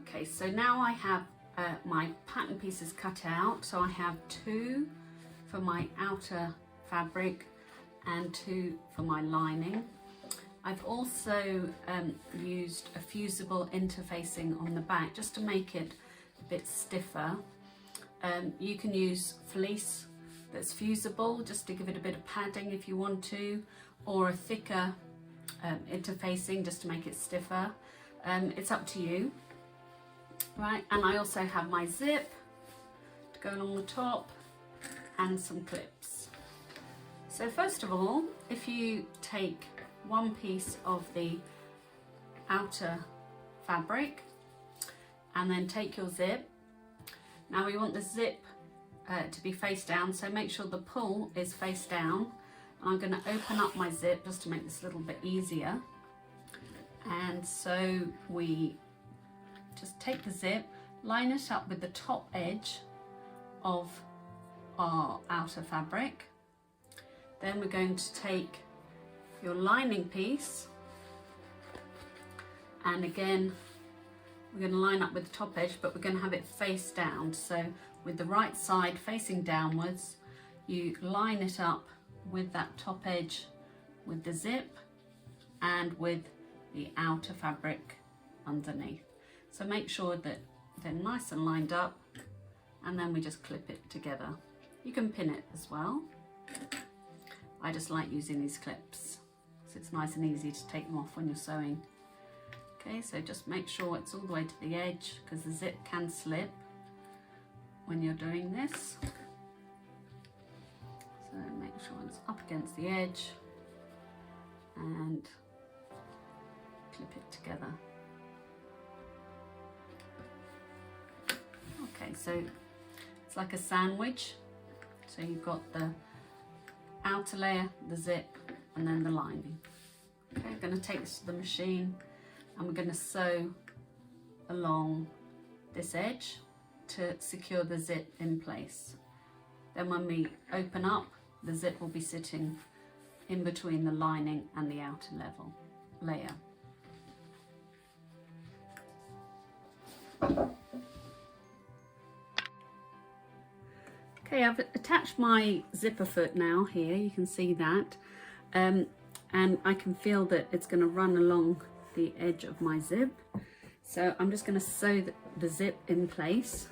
Okay, so now I have my pattern pieces cut out. So I have 2 for my outer fabric and 2 for my lining. I've also used a fusible interfacing on the back just to make it a bit stiffer. You can use fleece that's fusible just to give it a bit of padding if you want to, or a thicker interfacing just to make it stiffer. It's up to you. Right, and I also have my zip to go along the top and some clips. So first of all, if you take one piece of the outer fabric and then take your zip. Now we want the zip to be face down, so make sure the pull is face down. I'm going to open up my zip just to make this a little bit easier. And so we just take the zip, line it up with the top edge of our outer fabric. Then we're going to take your lining piece, and again we're going to line up with the top edge, but we're going to have it face down. So with the right side facing downwards, you line it up with that top edge with the zip and with the outer fabric underneath. So make sure that they're nice and lined up, and then we just clip it together. You can pin it as well. I just like using these clips, so it's nice and easy to take them off when you're sewing. Okay, so just make sure it's all the way to the edge, because the zip can slip when you're doing this. So make sure it's up against the edge and clip it together. Okay, so it's like a sandwich. So you've got the outer layer, the zip, and then the lining. Okay, I'm going to take this to the machine and we're going to sew along this edge to secure the zip in place. Then when we open up, the zip will be sitting in between the lining and the outer layer. Okay, I've attached my zipper foot now here, you can see that, and I can feel that it's going to run along the edge of my zip. So I'm just going to sew the zip in place.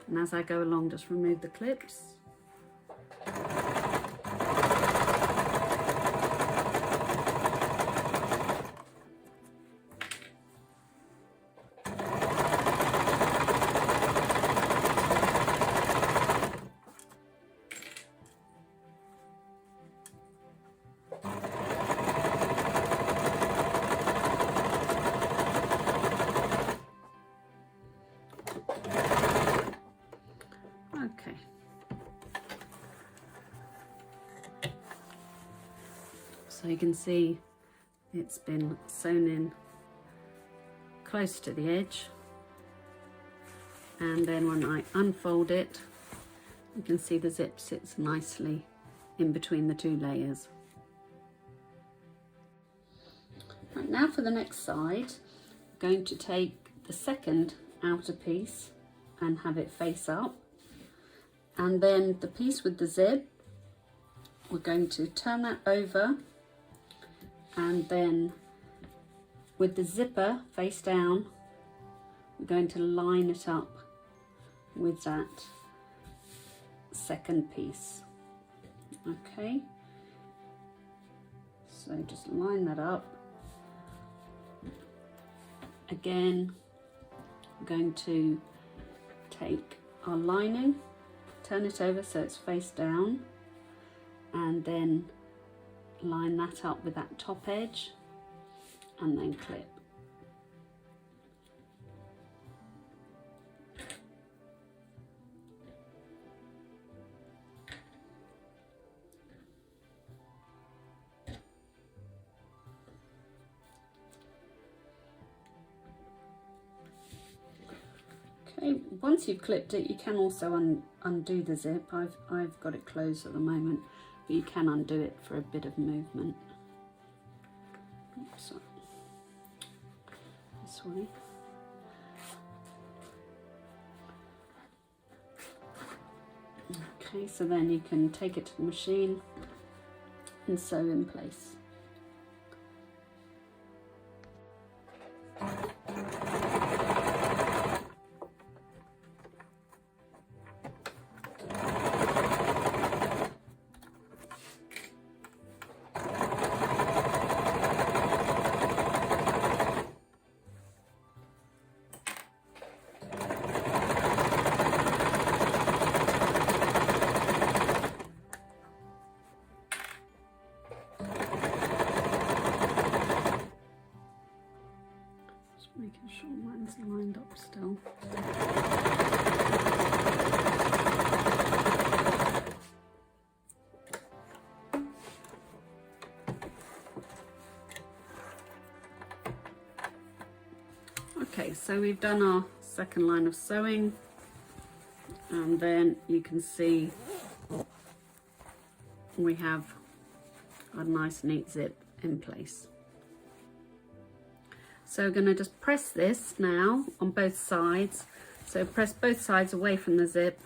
And as I go along, just remove the clips. Okay. So you can see it's been sewn in close to the edge, and then when I unfold it, you can see the zip sits nicely in between the 2 layers. Right, now for the next side, I'm going to take the second outer piece and have it face up. And then the piece with the zip, we're going to turn that over, and then with the zipper face down, we're going to line it up with that second piece. Okay, so just line that up. Again, I'm going to take our lining, turn it over so it's face down, and then line that up with that top edge and then clip. Okay, once you've clipped it, you can also undo the zip. I've got it closed at the moment, but you can undo it for a bit of movement. Oops, this way. Okay, so then you can take it to the machine and sew in place. Making sure mine's lined up still. Okay, so we've done our second line of sewing, and then you can see we have a nice neat zip in place. So we're going to just press this now on both sides. So press both sides away from the zip,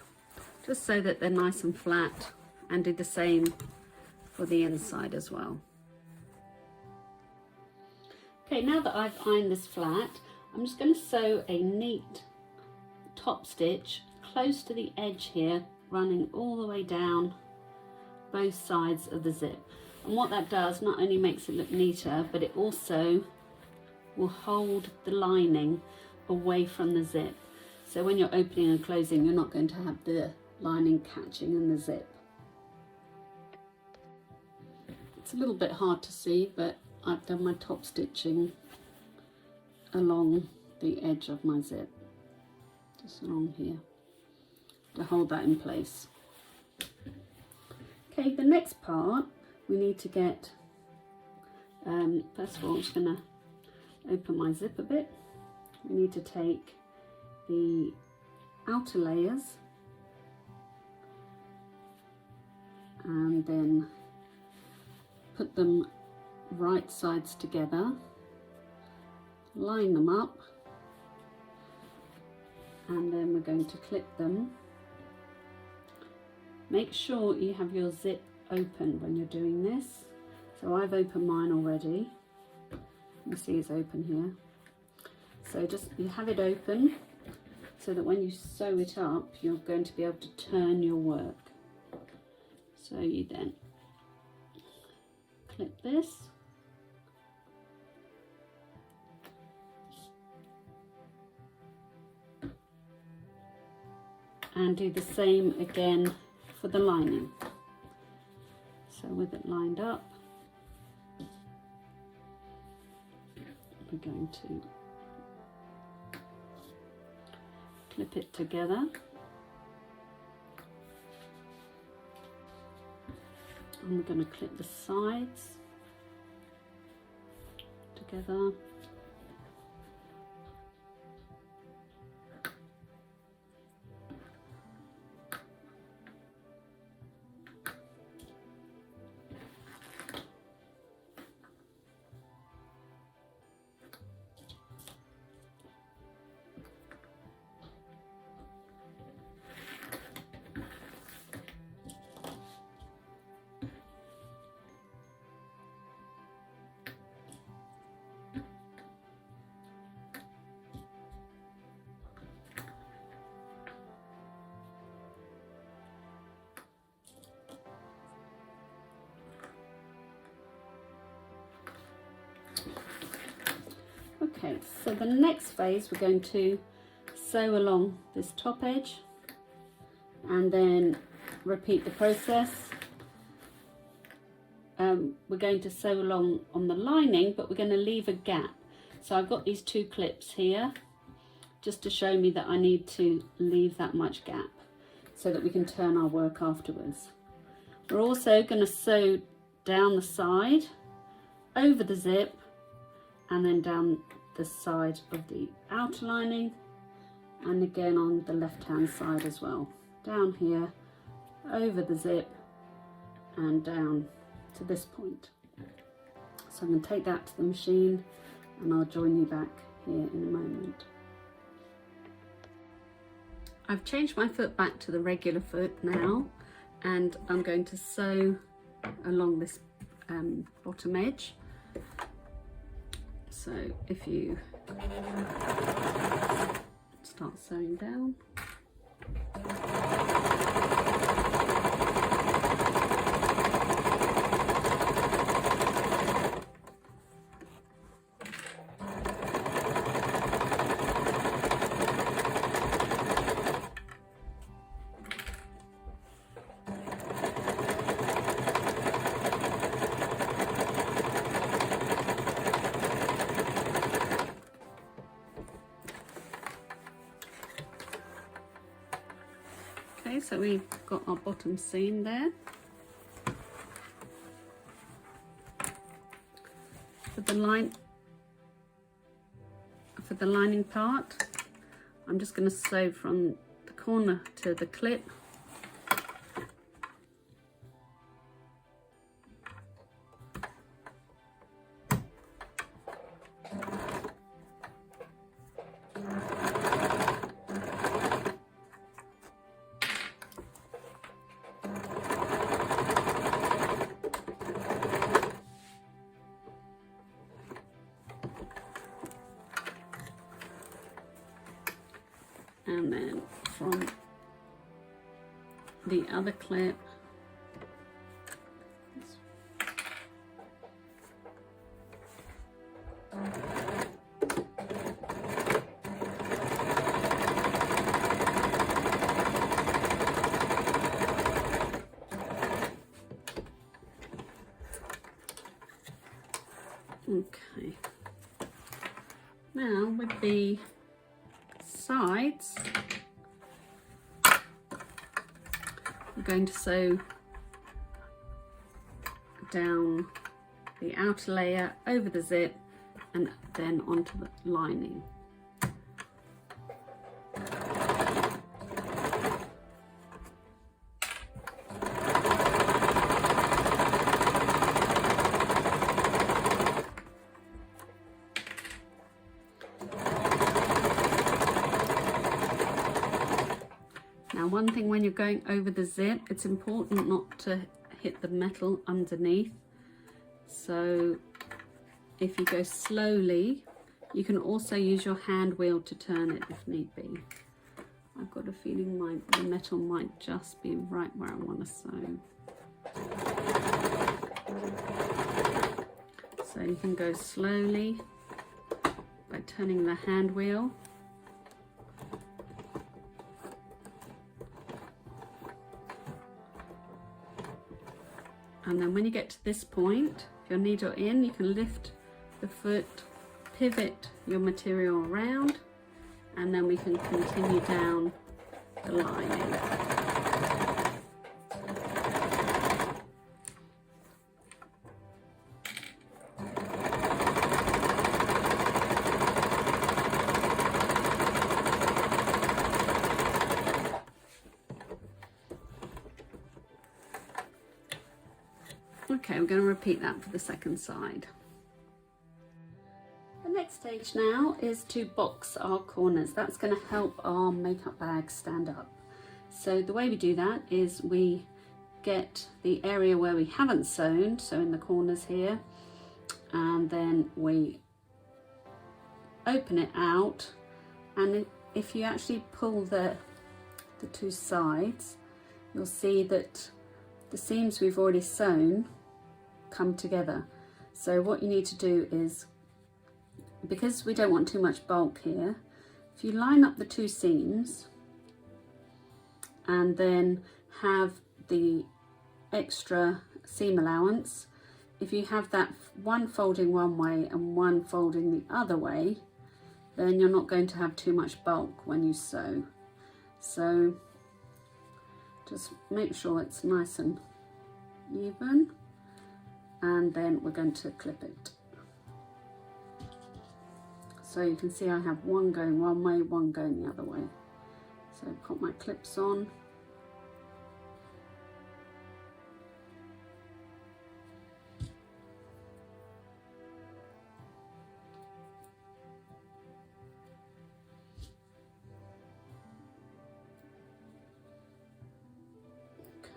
just so that they're nice and flat, and do the same for the inside as well. Okay, now that I've ironed this flat, I'm just going to sew a neat top stitch close to the edge here, running all the way down both sides of the zip. And what that does, not only makes it look neater, but it also will hold the lining away from the zip. So when you're opening and closing, you're not going to have the lining catching in the zip. It's a little bit hard to see, but I've done my top stitching along the edge of my zip, just along here, to hold that in place. Okay, the next part we need to get, first of all, I'm just going to open my zip a bit. We need to take the outer layers and then put them right sides together, line them up, and then we're going to clip them. Make sure you have your zip open when you're doing this. So I've opened mine already. You see it's open here. So just you have it open so that when you sew it up, you're going to be able to turn your work. So you then clip this. And do the same again for the lining. So with it lined up, we're going to clip it together, and we're going to clip the sides together. Okay, so the next phase we're going to sew along this top edge and then repeat the process. We're going to sew along on the lining, but we're going to leave a gap. So I've got these two clips here just to show me that I need to leave that much gap so that we can turn our work afterwards. We're also going to sew down the side, over the zip, and then down the side of the outer lining, and again on the left hand side as well. Down here, over the zip, and down to this point. So I'm going to take that to the machine and I'll join you back here in a moment. I've changed my foot back to the regular foot now, and I'm going to sew along this bottom edge. So if you start sewing down. Okay, so we've got our bottom seam there. For the lining part, I'm just going to sew from the corner to the clip. And then from the other clip, okay. Now with the sides, I'm going to sew down the outer layer over the zip and then onto the lining. Now, one thing when you're going over the zip, it's important not to hit the metal underneath. So if you go slowly, you can also use your hand wheel to turn it if need be. I've got a feeling the metal might just be right where I want to sew. So you can go slowly by turning the hand wheel. And then when you get to this point, if your needle in, you can lift the foot, pivot your material around, and then we can continue down the lining. Okay, we're going to repeat that for the second side. The next stage now is to box our corners. That's going to help our makeup bag stand up. So the way we do that is we get the area where we haven't sewn, so in the corners here, and then we open it out, and if you actually pull the two sides, you'll see that the seams we've already sewn come together. So what you need to do is, because we don't want too much bulk here, if you line up the two seams and then have the extra seam allowance, if you have that one folding one way and one folding the other way, then you're not going to have too much bulk when you sew. So just make sure it's nice and even, and then we're going to clip it. So you can see I have one going one way, one going the other way. So put my clips on.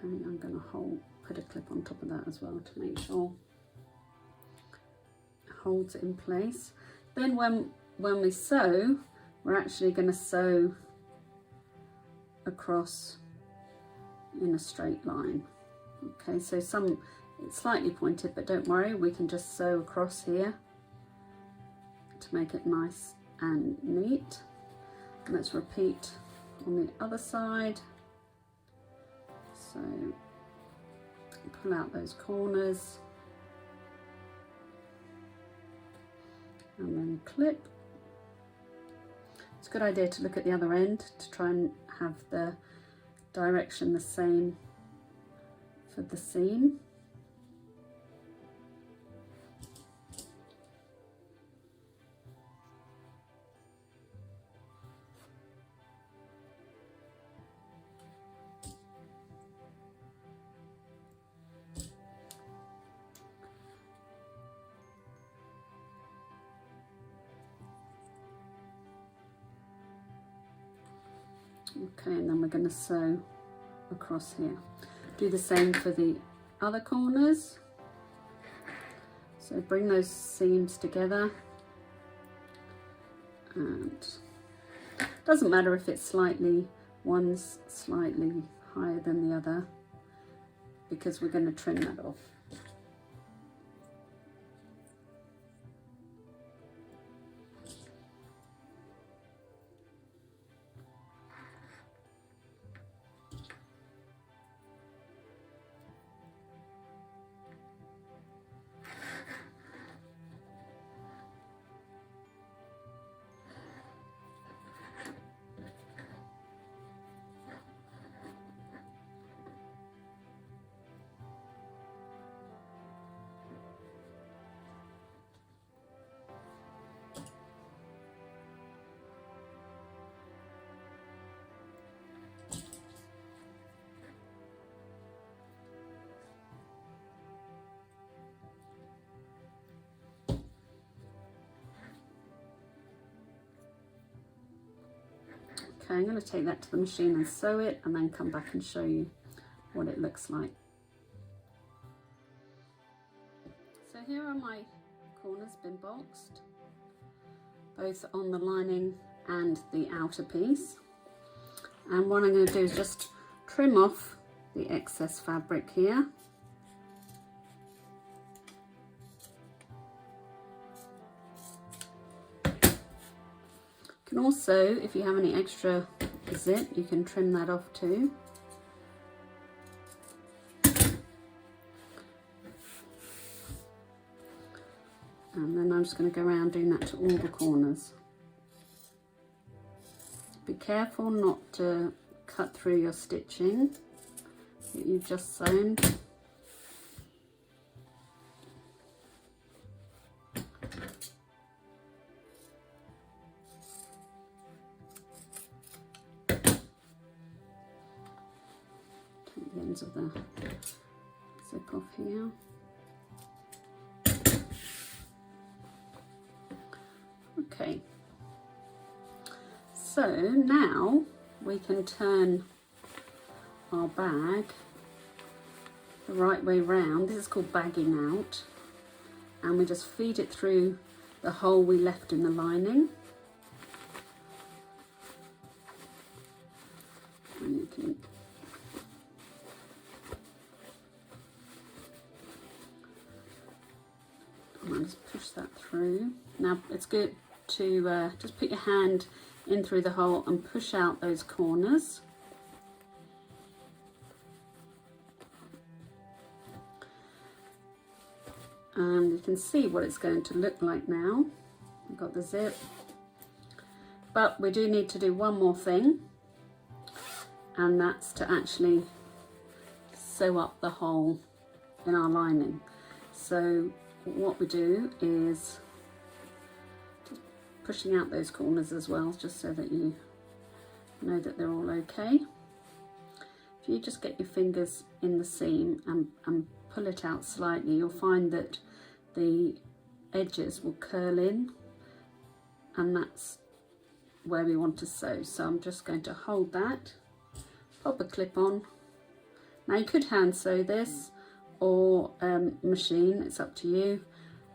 I'm going to put a clip on top of that as well to make sure it holds it in place. Then when we sew, we're actually going to sew across in a straight line. Okay, so it's slightly pointed, but don't worry, we can just sew across here to make it nice and neat. And let's repeat on the other side. So pull out those corners and then clip. It's a good idea to look at the other end to try and have the direction the same for the seam. Okay, and then we're going to sew across here. Do the same for the other corners. So bring those seams together, and it doesn't matter if it's one's slightly higher than the other, because we're going to trim that off. Okay, I'm going to take that to the machine and sew it, and then come back and show you what it looks like. So here are my corners been boxed, both on the lining and the outer piece. And what I'm going to do is just trim off the excess fabric here. You can also, if you have any extra zip, you can trim that off too. And then I'm just going to go around doing that to all the corners. Be careful not to cut through your stitching that you've just sewn. The ends of the zip off here. Okay, so now we can turn our bag the right way round. This is called bagging out, and we just feed it through the hole we left in the lining. And you can I'll just push that through. Now it's good to just put your hand in through the hole and push out those corners. And you can see what it's going to look like now. We've got the zip, but we do need to do one more thing, and that's to actually sew up the hole in our lining. So what we do is just pushing out those corners as well, just so that you know that they're all okay. If you just get your fingers in the seam and pull it out slightly, you'll find that the edges will curl in, and that's where we want to sew. So I'm just going to hold that, pop a clip on, Now you could hand sew this or machine, it's up to you.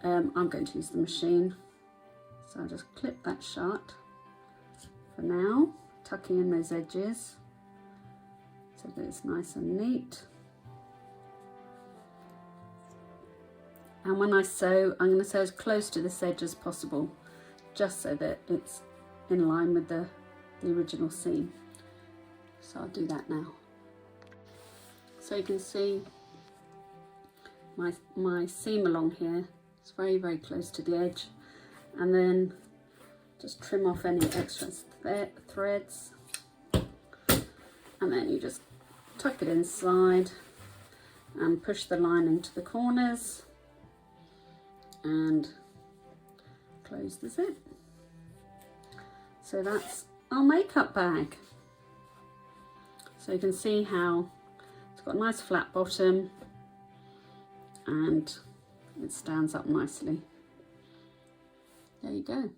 I'm going to use the machine. So I'll just clip that shut for now, tucking in those edges so that it's nice and neat. And when I sew, I'm going to sew as close to this edge as possible, just so that it's in line with the original seam. So I'll do that now. So you can see my seam along here. It's very, very close to the edge. And then just trim off any extra threads. And then you just tuck it inside and push the lining to the corners and close the zip. So that's our makeup bag. So you can see how it's got a nice flat bottom and it stands up nicely. There you go.